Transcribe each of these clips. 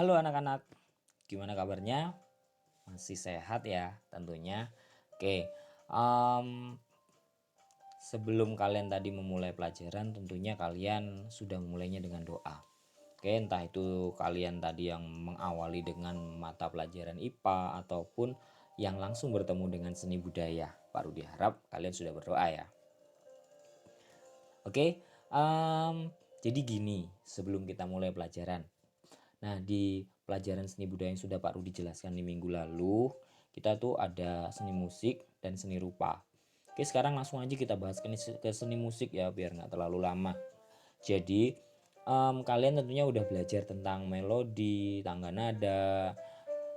Halo anak-anak, gimana kabarnya? Masih sehat ya tentunya. Oke, em, sebelum kalian tadi memulai pelajaran tentunya kalian sudah memulainya dengan doa. Oke, entah itu kalian tadi yang mengawali dengan mata pelajaran IPA ataupun yang langsung bertemu dengan seni budaya. Baru diharap kalian sudah berdoa ya. Oke, jadi gini sebelum kita mulai pelajaran. Nah, di pelajaran seni budaya yang sudah Pak Rudi jelaskan di minggu lalu, kita tuh ada seni musik dan seni rupa. Oke, sekarang langsung aja kita bahas ke seni musik ya, biar nggak terlalu lama. Jadi, kalian tentunya udah belajar tentang melodi, tangga nada,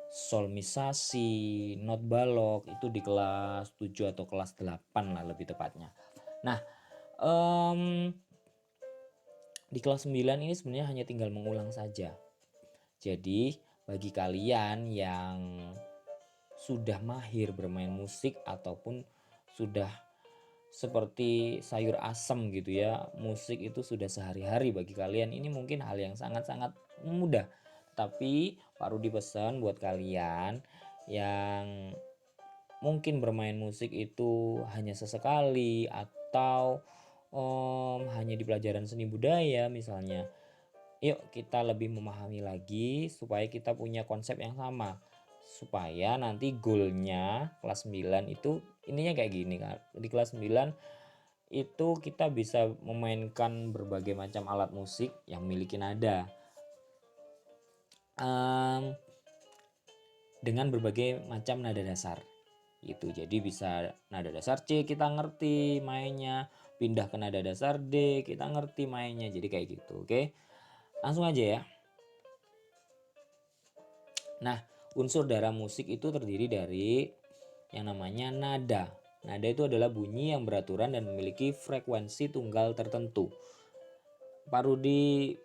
solmisasi, not balok, itu di kelas 7 atau kelas 8 lah lebih tepatnya. Nah, di kelas 9 ini sebenarnya hanya tinggal mengulang saja. Jadi bagi kalian yang sudah mahir bermain musik ataupun sudah seperti sayur asem gitu ya, musik itu sudah sehari-hari bagi kalian, ini mungkin hal yang sangat-sangat mudah. Tapi Pak Rudi pesan buat kalian yang mungkin bermain musik itu hanya sesekali atau hanya di pelajaran seni budaya misalnya. Yuk kita lebih memahami lagi supaya kita punya konsep yang sama. Supaya nanti goalnya kelas 9 itu ininya kayak gini kan. Di kelas 9 itu kita bisa memainkan berbagai macam alat musik yang memiliki nada. Em, dengan berbagai macam nada dasar. Itu jadi bisa nada dasar C kita ngerti mainnya, pindah ke nada dasar D kita ngerti mainnya. Jadi kayak gitu, oke. Langsung aja ya. Nah, unsur darah musik itu terdiri dari yang namanya nada. Nada itu adalah bunyi yang beraturan dan memiliki frekuensi tunggal tertentu. Pak Rudi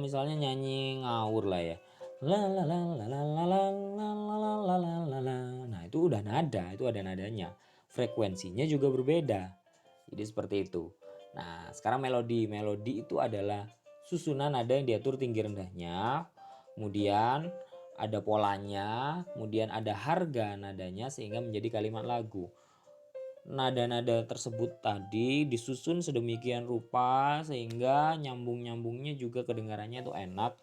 misalnya nyanyi ngawur lah ya. La la la la la la la la la la la la la. Nah, itu udah nada, itu ada nadanya. Frekuensinya juga berbeda. Jadi seperti itu. Nah, sekarang melodi. Melodi itu adalah susunan nada yang diatur tinggi rendahnya. Kemudian ada polanya, kemudian ada harga nadanya sehingga menjadi kalimat lagu. Nada-nada tersebut tadi disusun sedemikian rupa sehingga nyambung-nyambungnya juga kedengarannya itu enak.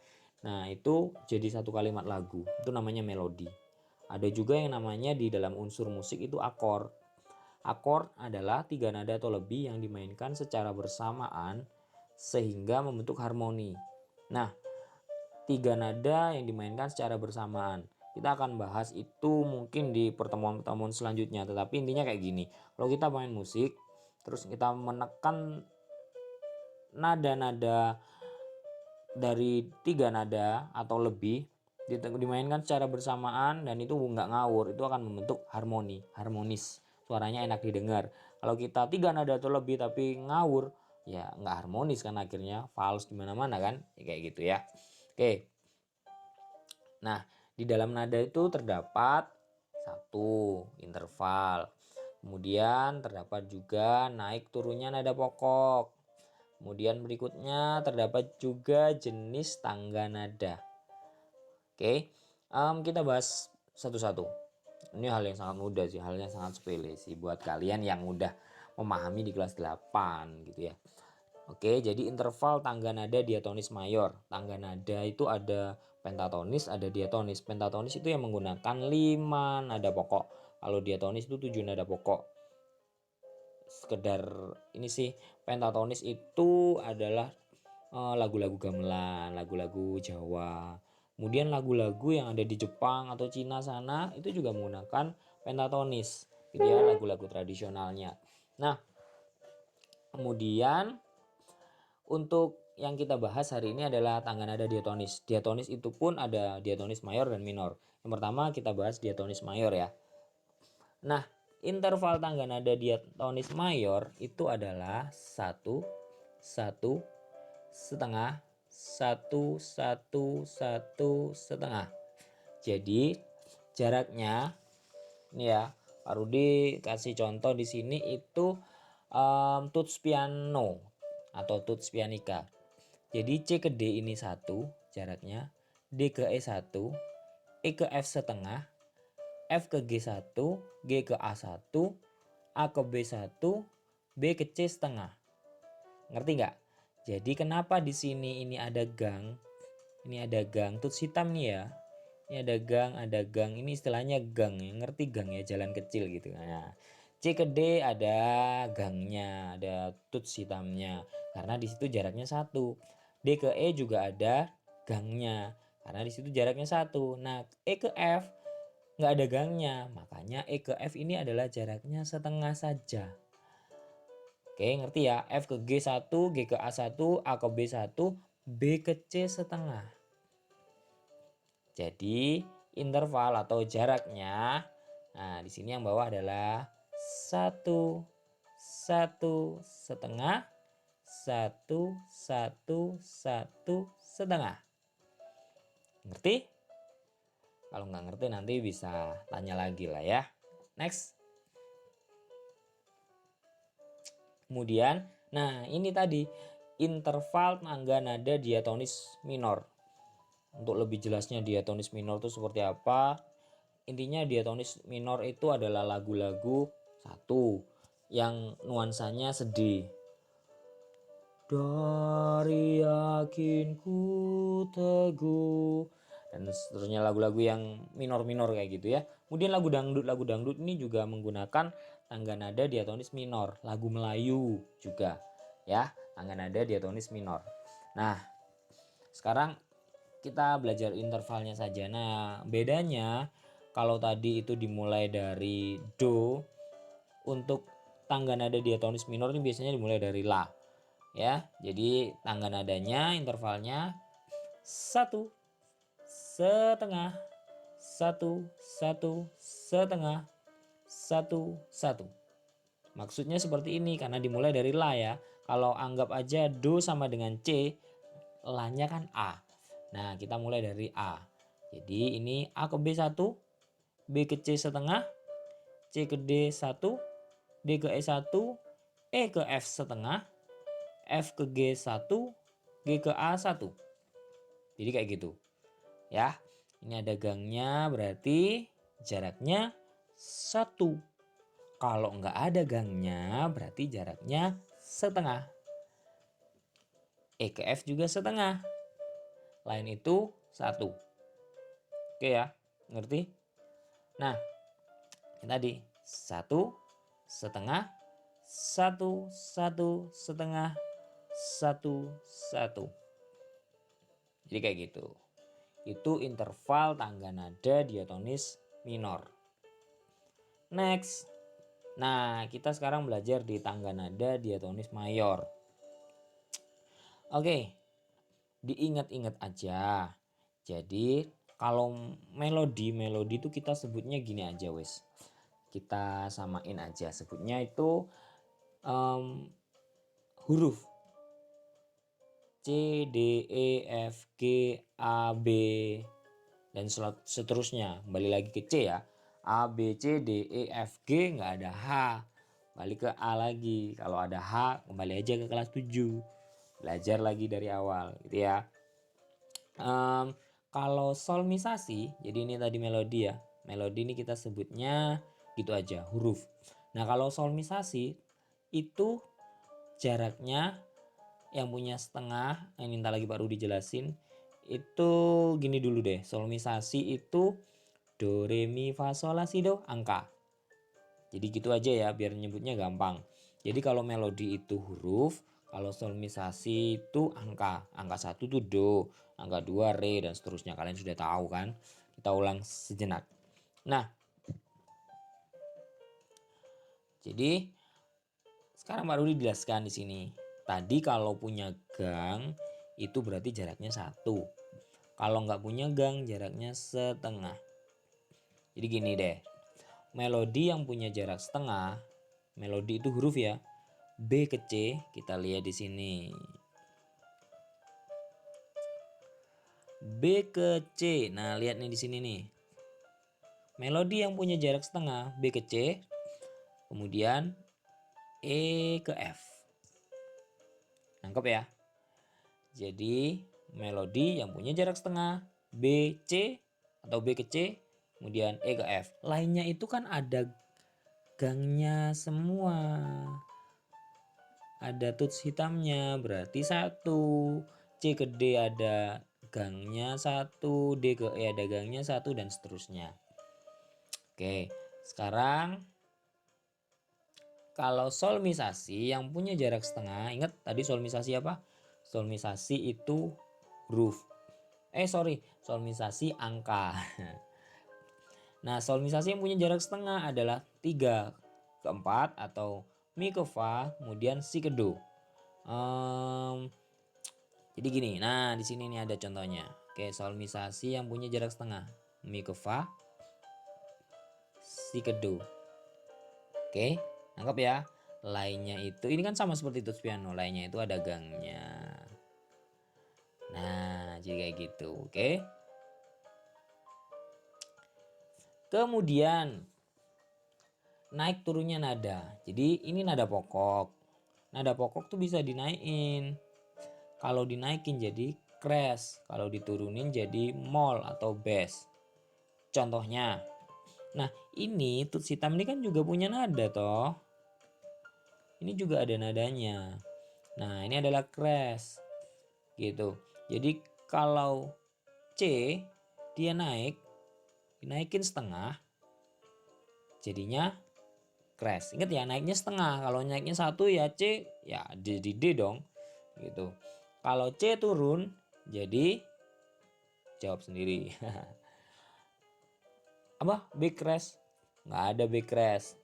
Nah, itu jadi satu kalimat lagu. Itu namanya melodi. Ada juga yang namanya di dalam unsur musik itu akord. Akord adalah tiga nada atau lebih yang dimainkan secara bersamaan sehingga membentuk harmoni. Nah, tiga nada yang dimainkan secara bersamaan. Kita akan bahas itu mungkin di pertemuan-pertemuan selanjutnya. Tetapi intinya kayak gini. Kalau kita main musik, terus kita menekan nada-nada dari tiga nada atau lebih, dimainkan secara bersamaan dan itu nggak ngawur, itu akan membentuk harmonis. Suaranya enak didengar. Kalau kita tiga nada atau lebih tapi ngawur, ya nggak harmonis kan akhirnya fals di mana-mana kan, ya, kayak gitu ya. Oke. Nah, di dalam nada itu terdapat satu interval. Kemudian terdapat juga naik turunnya nada pokok. Kemudian berikutnya terdapat juga jenis tangga nada. Oke, kita bahas satu-satu. Ini hal yang sangat mudah sih, hal yang sangat sepele sih buat kalian yang udah memahami di kelas 8 gitu ya. Oke, jadi interval tangga nada diatonis mayor. Tangga nada itu ada pentatonis, ada diatonis. Pentatonis itu yang menggunakan 5 nada pokok. Kalau diatonis itu 7 nada pokok. Sekedar ini sih, pentatonis itu adalah lagu-lagu gamelan, lagu-lagu Jawa. Kemudian lagu-lagu yang ada di Jepang atau Cina sana itu juga menggunakan pentatonis, gitu ya, lagu-lagu tradisionalnya. Nah, kemudian untuk yang kita bahas hari ini adalah tangga nada diatonis. Diatonis itu pun ada diatonis mayor dan minor. Yang pertama kita bahas diatonis mayor ya. Nah, interval tangga nada diatonis mayor itu adalah satu, satu, setengah, satu, satu, satu, setengah. Jadi jaraknya ini ya, Pak Rudi kasih contoh di sini itu tuts piano atau tuts pianika. Jadi C ke D ini satu jaraknya, D ke E1, E ke F setengah, F ke G1, G ke A1, A ke B1, B ke C setengah. Ngerti nggak? Jadi kenapa di sini ini ada gang? Ini ada gang, tuts hitam nih ya. Ini ada gang. Ini istilahnya gang ya. Ngerti gang ya, jalan kecil gitu. Nah, C ke D ada gangnya, ada tuts hitamnya. Karena di situ jaraknya 1. D ke E juga ada gangnya. Karena di situ jaraknya 1. Nah, E ke F nggak ada gangnya. Makanya E ke F ini adalah jaraknya setengah saja. Oke, ngerti ya? F ke G1, G ke A1, A ke B1, B ke C setengah. Jadi interval atau jaraknya, nah di sini yang bawah adalah 1, 1 setengah, 1, 1, 1 setengah. Ngerti? Kalau nggak ngerti nanti bisa tanya lagi lah ya. Next. Kemudian, nah ini tadi interval tangga nada diatonis minor. Untuk lebih jelasnya diatonis minor itu seperti apa? Intinya diatonis minor itu adalah lagu-lagu satu yang nuansanya sedih. Dari yakinku teguh, dan seterusnya lagu-lagu yang minor-minor kayak gitu ya. Kemudian lagu dangdut ini juga menggunakan tangga nada diatonis minor, lagu Melayu juga ya, tangga nada diatonis minor. Nah, sekarang kita belajar intervalnya saja. Nah, bedanya kalau tadi itu dimulai dari do, untuk tangga nada diatonis minor ini biasanya dimulai dari la. Ya, jadi tangga nadanya intervalnya 1 setengah, 1 1 setengah, 1 1. Maksudnya seperti ini karena dimulai dari la ya. Kalau anggap aja do sama dengan C, la-nya kan A. Nah, kita mulai dari A. Jadi ini A ke B1, B ke C setengah, C ke D1, D ke E1, E ke F setengah, F ke G1, G ke A1. Jadi kayak gitu. Ya, ini ada gangnya berarti jaraknya 1. Kalau nggak ada gangnya berarti jaraknya setengah. E ke F juga setengah. Lain itu 1. Oke ya, ngerti? Nah, ini tadi 1 setengah, 1 1 setengah, 1 1. Jadi kayak gitu. Itu interval tangga nada diatonis minor. Next. Nah, kita sekarang belajar di tangga nada diatonis mayor. Oke, diingat-ingat aja. Jadi kalau melodi itu kita sebutnya gini aja wes. Kita samain aja sebutnya itu huruf C, D, E, F, G, A, B dan seterusnya. Kembali lagi ke C ya. A, B, C, D, E, F, G nggak ada H. Balik ke A lagi. Kalau ada H kembali aja ke kelas 7. Belajar lagi dari awal gitu ya. Kalau solmisasi, jadi ini tadi melodi ya. Melodi ini kita sebutnya gitu aja, huruf. Nah kalau solmisasi itu jaraknya yang punya setengah, ini minta lagi Pak Rudi jelasin. Itu gini dulu deh, solmisasi itu do, re, mi, fa, sol, la, si, do, angka. Jadi gitu aja ya biar nyebutnya gampang. Jadi kalau melodi itu huruf, kalau solmisasi itu angka. Angka 1 tuh do, angka 2 re dan seterusnya. Kalian sudah tahu kan? Kita ulang sejenak. Nah, jadi sekarang Pak Rudi jelaskan di sini. Tadi kalau punya gang itu berarti jaraknya 1. Kalau nggak punya gang jaraknya setengah. Jadi gini deh. Melodi yang punya jarak setengah, melodi itu huruf ya. B ke C kita lihat di sini. B ke C. Nah, lihat nih di sini nih. Melodi yang punya jarak setengah B ke C, kemudian E ke F. Nangkep ya? Jadi melodi yang punya jarak setengah B C atau B ke C, kemudian E ke F. Lainnya itu kan ada gangnya semua. Ada tuts hitamnya, berarti 1. C ke D ada gangnya 1, D ke E ada gangnya 1, dan seterusnya. Oke, sekarang kalau solmisasi yang punya jarak setengah, ingat tadi solmisasi apa? Solmisasi itu huruf. Solmisasi angka. Nah, solmisasi yang punya jarak setengah adalah 3 ke 4 atau mi ke fa, kemudian si ke do. Jadi gini, nah di sini nih ada contohnya. Oke, solmisasi yang punya jarak setengah, mi ke fa, si ke do. Oke, nangkep ya. Lainnya itu, ini kan sama seperti tuts piano, lainnya itu ada gangnya. Nah, jadi kayak gitu, oke. Kemudian naik turunnya nada. Jadi ini nada pokok. Nada pokok tuh bisa dinaikin. Kalau dinaikin jadi crash, kalau diturunin jadi moll atau bass. Contohnya, nah ini tuts hitam ini kan juga punya nada toh. Ini juga ada nadanya. Nah ini adalah crash gitu. Jadi kalau C dia dinaikin setengah, jadinya crash. Ingat ya, naiknya setengah. Kalau naiknya 1 ya C ya jadi D dong gitu. Kalau C turun jadi jawab sendiri. Apa? B crash? Nggak ada B crash.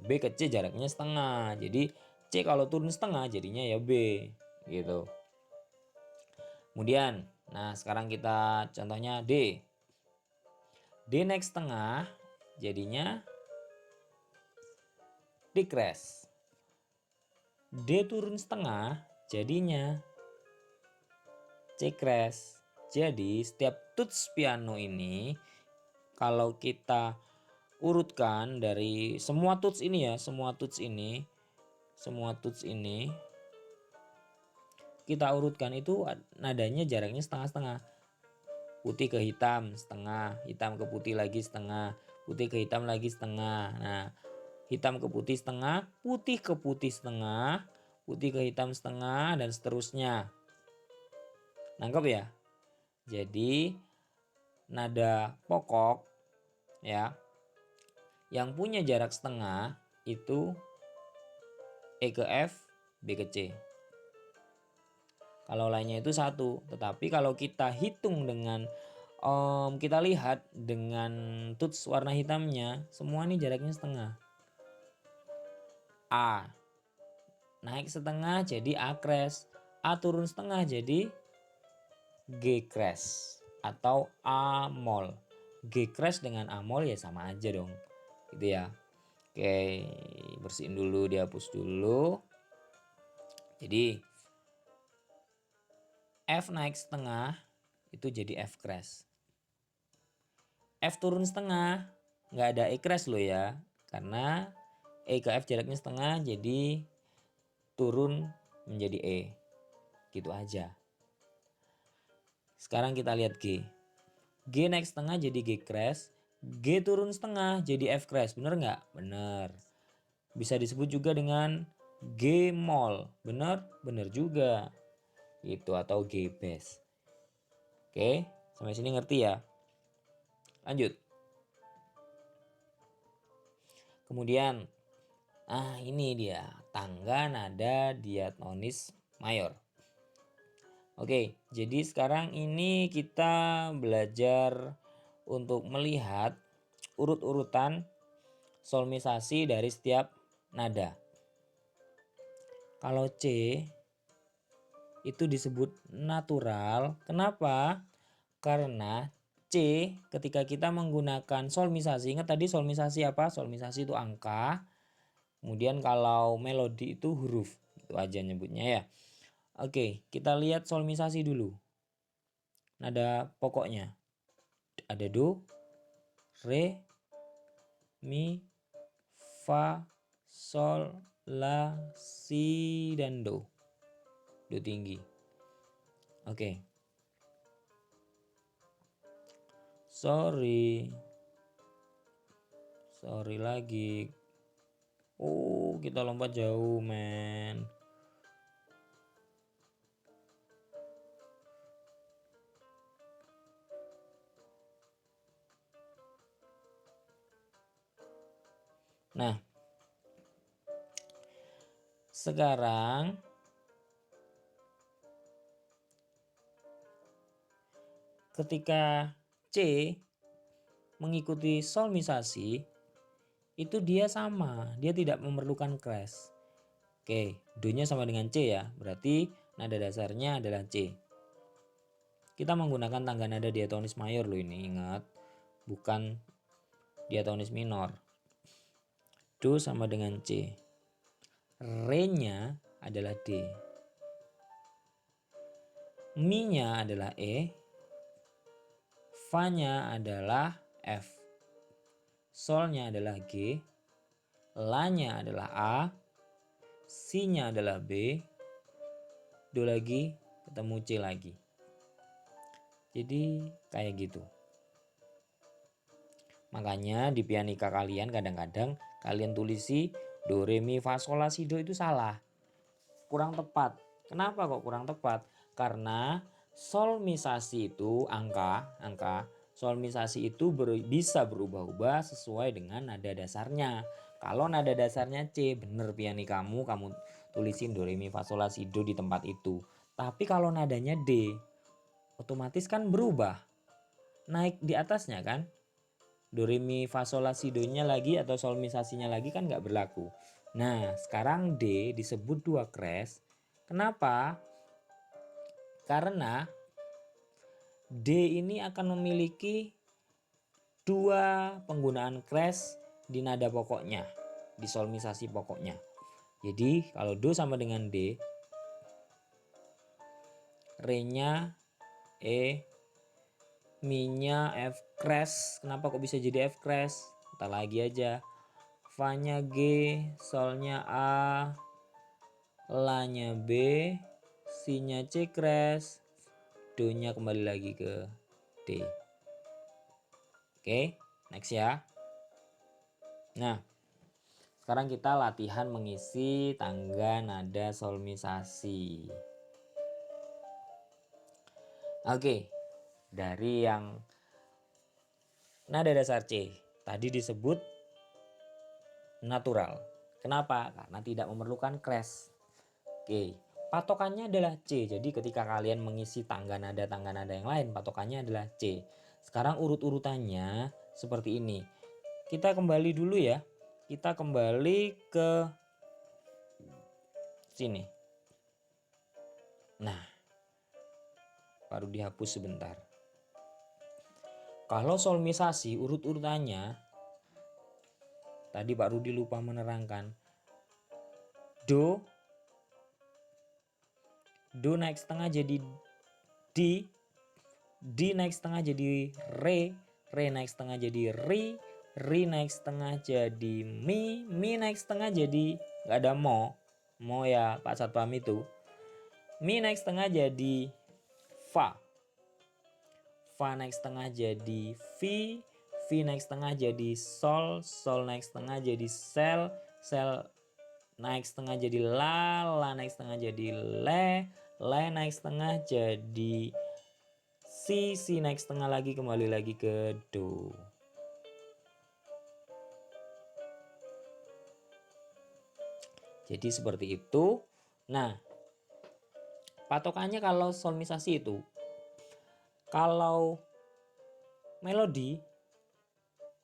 B ke C jaraknya setengah. Jadi C kalau turun setengah jadinya ya B gitu. Kemudian, nah sekarang kita contohnya D. D naik setengah jadinya D crash. D turun setengah jadinya C crash. Jadi setiap tuts piano ini kalau kita urutkan dari semua tuts ini ya, semua tuts ini kita urutkan itu nadanya jaraknya setengah-setengah. Putih ke hitam setengah, hitam ke putih lagi setengah, putih ke hitam lagi setengah. Nah, hitam ke putih setengah, putih ke putih setengah, putih ke hitam setengah, dan seterusnya. Nangkep ya? Jadi nada pokok ya yang punya jarak setengah itu E ke F, B ke C. Kalau lainnya itu 1. Tetapi kalau kita hitung dengan kita lihat dengan tuts warna hitamnya, semua ini jaraknya setengah. A naik setengah jadi A crash, A turun setengah jadi G crash atau A moll. G crash dengan A moll ya sama aja dong, gitu ya. Oke, bersihin dulu, dihapus dulu. Jadi F naik setengah itu jadi F crash. F turun setengah nggak ada E crash loh ya, karena E ke F jaraknya setengah jadi turun menjadi E, gitu aja. Sekarang kita lihat G. G naik setengah jadi G crash, G turun setengah jadi F crash, bener nggak? Bener. Bisa disebut juga dengan G moll, bener? Bener juga. Itu atau G bass. Oke, sampai sini ngerti ya? Lanjut. Kemudian, ini dia tangga nada diatonis mayor. Oke, jadi sekarang ini kita belajar untuk melihat urut-urutan solmisasi dari setiap nada. Kalau C itu disebut natural. Kenapa? Karena C ketika kita menggunakan solmisasi, ingat tadi solmisasi apa? Solmisasi itu angka. Kemudian kalau melodi itu huruf. Itu aja nyebutnya ya. Oke, kita lihat solmisasi dulu. Nada pokoknya. Ada do, re, mi, fa, sol, la, si, dan do. Do tinggi. Oke. sorry lagi. Oh, kita lompat jauh, men. Nah, sekarang ketika C mengikuti solmisasi, itu dia sama, dia tidak memerlukan crash. Oke, do-nya sama dengan C ya, berarti nada dasarnya adalah C. Kita menggunakan tangga nada diatonis mayor loh ini, ingat, bukan diatonis minor. Do sama dengan C, Re-nya adalah D, Mi-nya adalah E, Fa-nya adalah F, Sol-nya adalah G, La-nya adalah A, Si-nya adalah B, Do lagi, ketemu C lagi. Jadi kayak gitu. Makanya di pianika kalian kadang-kadang kalian tulisi do, re, mi, fa, sol, la, si, do itu salah. Kurang tepat. Kenapa kok kurang tepat? Karena solmisasi itu angka solmisasi itu bisa berubah-ubah sesuai dengan nada dasarnya. Kalau nada dasarnya C, bener pianikamu, kamu tulisin do, re, mi, fa, sol, la, si, do di tempat itu. Tapi kalau nadanya D, otomatis kan berubah, naik di atasnya kan, do, re, mi, fa, sol, la, si, do nya lagi atau solmisasinya lagi kan nggak berlaku. Nah sekarang D disebut dua crash. Kenapa? Karena D ini akan memiliki dua penggunaan crash di nada pokoknya, di solmisasi pokoknya. Jadi kalau do sama dengan D, re-nya E, mi-nya F crash. Kenapa kok bisa jadi F crash? Kita lagi aja. Fa-nya G, sol-nya A, la-nya B, si-nya C crash, do-nya kembali lagi ke D. Oke, next ya. Nah, sekarang kita latihan mengisi tangga nada solmisasi. Oke, dari yang nada dasar C tadi disebut natural. Kenapa? Karena tidak memerlukan crash. Oke, patokannya adalah C. Jadi ketika kalian mengisi tangga nada yang lain, patokannya adalah C. Sekarang urut-urutannya seperti ini. Kita kembali dulu ya. Kita kembali ke sini. Nah, baru dihapus sebentar. Kalau solmisasi urut-urutannya, tadi Pak Rudi lupa menerangkan. Do naik setengah jadi D, D naik setengah jadi Re naik setengah jadi Ri naik setengah jadi Mi naik setengah jadi nggak ada Mo ya Pak Satpam itu. Mi naik setengah jadi Fa naik setengah jadi Vi naik setengah jadi Sol naik setengah jadi Sel naik setengah jadi La naik setengah jadi Le naik setengah jadi Si naik setengah lagi kembali lagi ke Do. Jadi seperti itu. Nah, patokannya kalau solmisasi itu, kalau melodi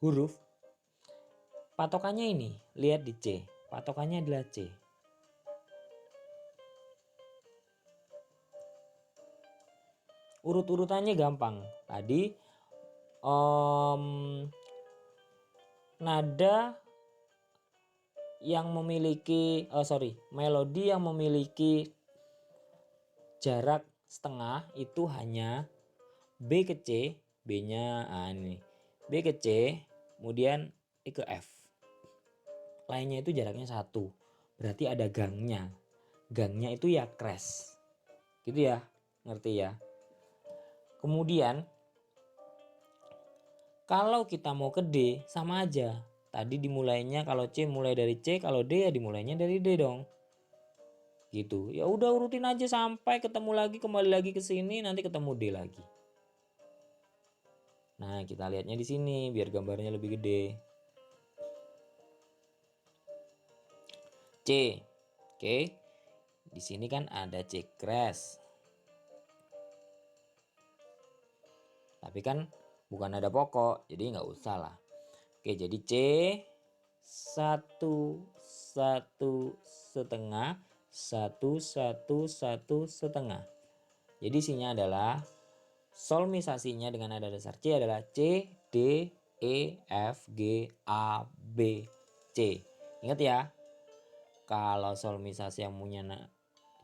huruf, patokannya ini, lihat di C. Patokannya adalah C. Urut-urutannya gampang. Tadi nada yang memiliki melodi yang memiliki jarak setengah itu hanya B ke C, B-nya ini. B ke C, kemudian E ke F. Lainnya itu jaraknya 1. Berarti ada gangnya. Gangnya itu ya crash. Gitu ya, ngerti ya. Kemudian Kalau kita mau ke D sama aja. Tadi dimulainya kalau C mulai dari C, kalau D ya dimulainya dari D dong. Gitu. Ya udah urutin aja sampai ketemu lagi, kembali lagi ke sini, nanti ketemu D lagi. Nah, kita lihatnya di sini biar gambarnya lebih gede. C. Oke. Di sini kan ada C crash. Tapi kan bukan nada pokok, jadi nggak usah lah. Oke, jadi C 1 1 1 1 1 1 1. Jadi isinya adalah solmisasinya dengan nada dasar C adalah C, D, E, F, G, A, B, C. Ingat ya, kalau solmisasi yang punya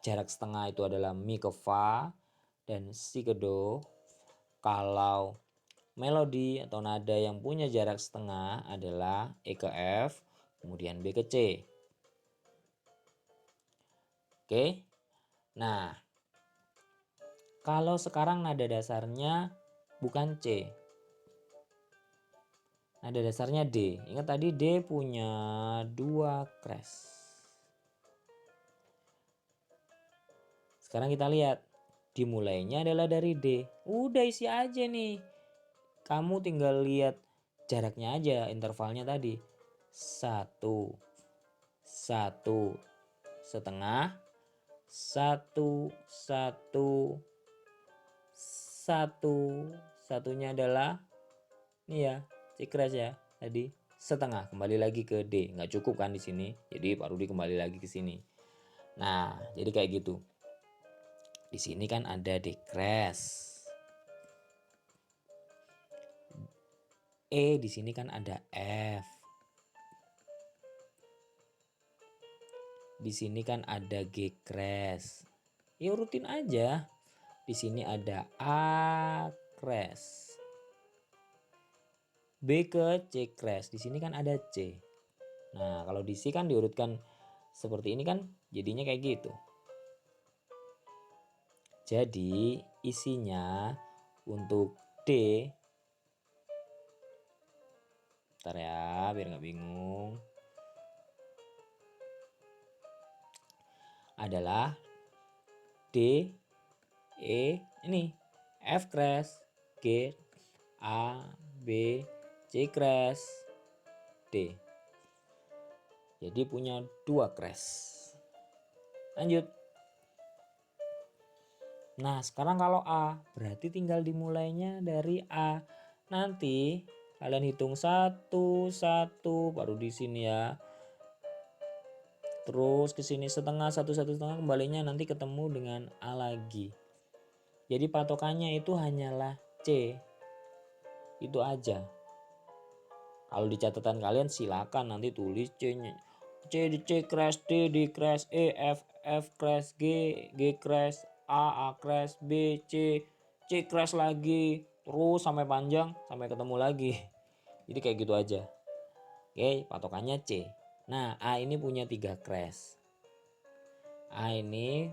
jarak setengah itu adalah Mi ke Fa dan Si ke Do. Kalau melodi atau nada yang punya jarak setengah adalah E ke F, kemudian B ke C. Oke. Nah, kalau sekarang nada dasarnya bukan C. Nada dasarnya D. Ingat tadi D punya 2 crash. Sekarang kita lihat. Dimulainya adalah dari D. Udah isi aja nih. Kamu tinggal lihat jaraknya aja, intervalnya tadi. 1 1 setengah, 1 1 1. Satunya adalah ini ya, C crash ya. Tadi setengah, kembali lagi ke D. Nggak cukup kan di sini. Jadi Pak Rudi kembali lagi ke sini. Nah, jadi kayak gitu. Di sini kan ada D crash. E di sini kan ada F. Di sini kan ada G crash. Ya urutin aja. Di sini ada A crash. B ke C crash. Di sini kan ada C. Nah, kalau di C kan diurutkan seperti ini kan jadinya kayak gitu. Jadi isinya untuk D, bentar ya biar nggak bingung, adalah D, E, ini F crash, G, A, B, C crash, D. Jadi punya 2 crash. Lanjut. Nah, sekarang kalau A berarti tinggal dimulainya dari A. Nanti kalian hitung 1 1 baru di sini ya. Terus ke sini setengah, 1 1 setengah, kembalinya nanti ketemu dengan A lagi. Jadi patokannya itu hanyalah C. Itu aja. Kalau di catatan kalian silakan nanti tulis C-nya. C crash, D crash, E F crash, G crash, A crash, B C crash lagi, terus sampai panjang sampai ketemu lagi. Jadi kayak gitu aja. Oke, patokannya C. Nah, A ini punya 3 crash. A ini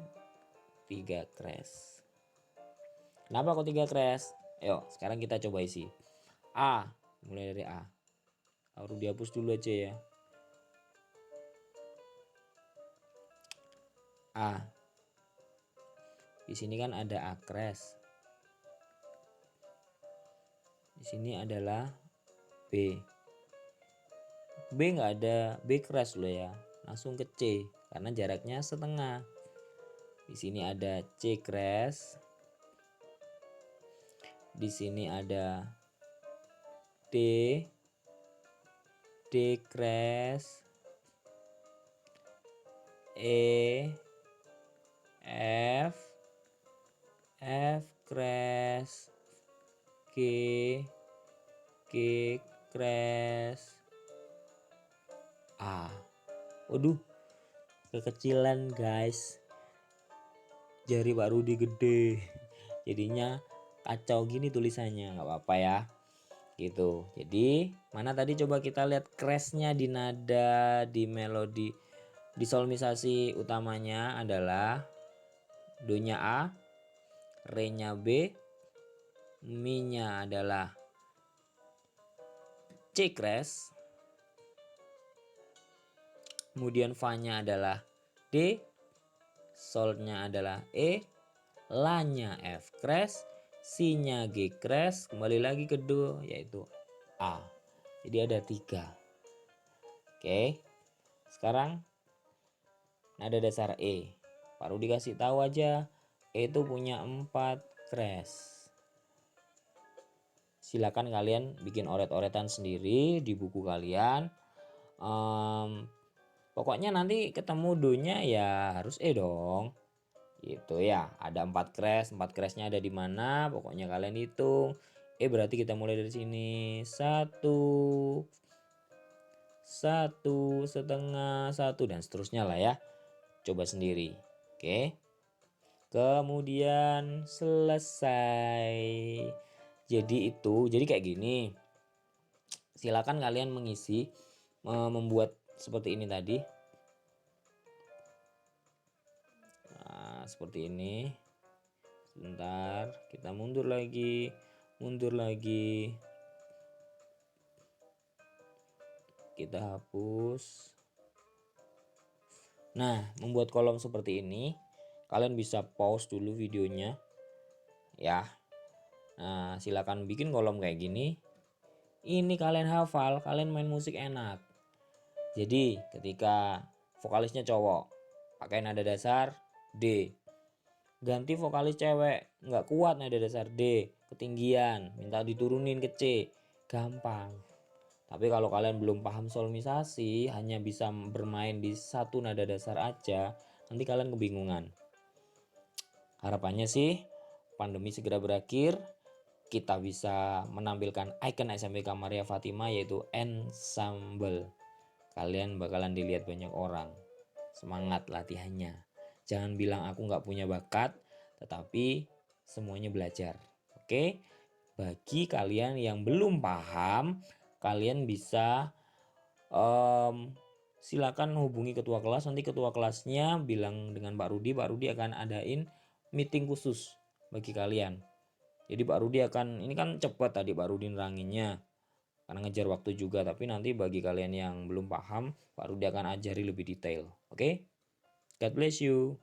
3 crash. Kenapa kok 3 crash? Yuk, sekarang kita coba isi. A, mulai dari A. Harus dihapus dulu aja ya. A. Di sini kan ada A crash. Di sini adalah B. B nggak ada B crash loh ya. Langsung ke C karena jaraknya setengah. Di sini ada C crash. Di sini ada D. D crash. E. F. F crash. G. G crash. A. Waduh, kekecilan guys. Jari Pak Rudi gede. Jadinya kacau gini tulisannya, nggak apa-apa ya. Gitu. Jadi, mana tadi coba kita lihat crashnya di nada, di melodi, di solmisasi utamanya adalah do-nya A, re-nya B, mi-nya adalah C crash, kemudian Fa-nya adalah D, Sol-nya adalah E, La-nya F crash, Si-nya G crash, kembali lagi ke Do yaitu A. Jadi ada 3. Oke, sekarang nada dasar E. Baru dikasih tahu aja E itu punya 4 crash. Silakan kalian bikin oret-oretan sendiri di buku kalian. Pokoknya nanti ketemu do-nya ya harus E dong. Gitu ya. Ada 4 crash, 4 crashnya ada di mana? Pokoknya kalian hitung. Berarti kita mulai dari sini. 1, 1 setengah, 1 dan seterusnya lah ya. Coba sendiri. Oke. Kemudian selesai. Jadi kayak gini. Silakan kalian mengisi, membuat seperti ini tadi. Nah, seperti ini. Sebentar, kita mundur lagi. Kita hapus. Nah, membuat kolom seperti ini, kalian bisa pause dulu videonya. Ya. Nah, silakan bikin kolom kayak gini. Ini kalian hafal, kalian main musik enak. Jadi ketika vokalisnya cowok, pakai nada dasar D. Ganti vokalis cewek, nggak kuat nada dasar D, ketinggian, minta diturunin ke C, gampang. Tapi kalau kalian belum paham solmisasi, hanya bisa bermain di satu nada dasar aja, nanti kalian kebingungan. Harapannya sih pandemi segera berakhir, kita bisa menampilkan ikon SMPK Maria Fatima yaitu ensemble. Kalian bakalan dilihat banyak orang. Semangat latihannya. Jangan bilang aku nggak punya bakat, tetapi semuanya belajar. Oke? Bagi kalian yang belum paham, kalian bisa silakan hubungi ketua kelas. Nanti ketua kelasnya bilang dengan Pak Rudi akan adain meeting khusus bagi kalian. Jadi Pak Rudi akan, ini kan cepat tadi Pak Rudi neranginnya karena ngejar waktu juga, tapi nanti bagi kalian yang belum paham, Pak Rudi akan ajari lebih detail. Oke? God bless you.